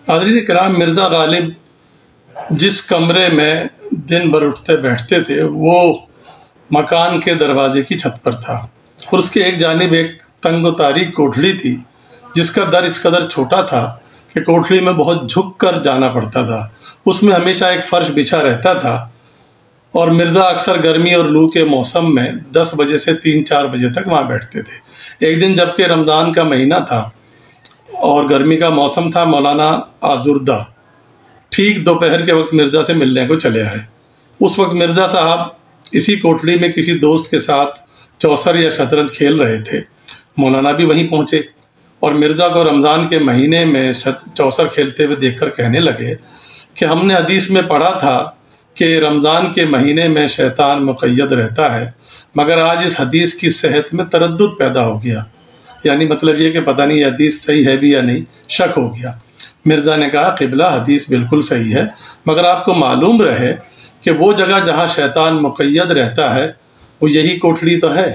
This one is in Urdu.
حاضرین کرام، مرزا غالب جس کمرے میں دن بھر اٹھتے بیٹھتے تھے وہ مکان کے دروازے کی چھت پر تھا، اور اس کے ایک جانب ایک تنگ و تاریک کوٹھڑی تھی جس کا در اس قدر چھوٹا تھا کہ کوٹھڑی میں بہت جھک کر جانا پڑتا تھا۔ اس میں ہمیشہ ایک فرش بچھا رہتا تھا، اور مرزا اکثر گرمی اور لو کے موسم میں 10 بجے سے 3-4 بجے تک وہاں بیٹھتے تھے۔ ایک دن جبکہ رمضان کا مہینہ تھا اور گرمی کا موسم تھا، مولانا آزردہ ٹھیک دوپہر کے وقت مرزا سے ملنے کو چلے آئے۔ اس وقت مرزا صاحب اسی کوٹھڑی میں کسی دوست کے ساتھ چوسر یا شطرنج کھیل رہے تھے۔ مولانا بھی وہیں پہنچے اور مرزا کو رمضان کے مہینے میں چوسر کھیلتے ہوئے دیکھ کر کہنے لگے کہ ہم نے حدیث میں پڑھا تھا کہ رمضان کے مہینے میں شیطان مقید رہتا ہے، مگر آج اس حدیث کی صحت میں تردد پیدا ہو گیا، یعنی مطلب یہ کہ پتہ نہیں یہ حدیث صحیح ہے بھی یا نہیں، شک ہو گیا۔ مرزا نے کہا قبلہ حدیث بالکل صحیح ہے، مگر آپ کو معلوم رہے کہ وہ جگہ جہاں شیطان مقید رہتا ہے وہ یہی کوٹھڑی تو ہے۔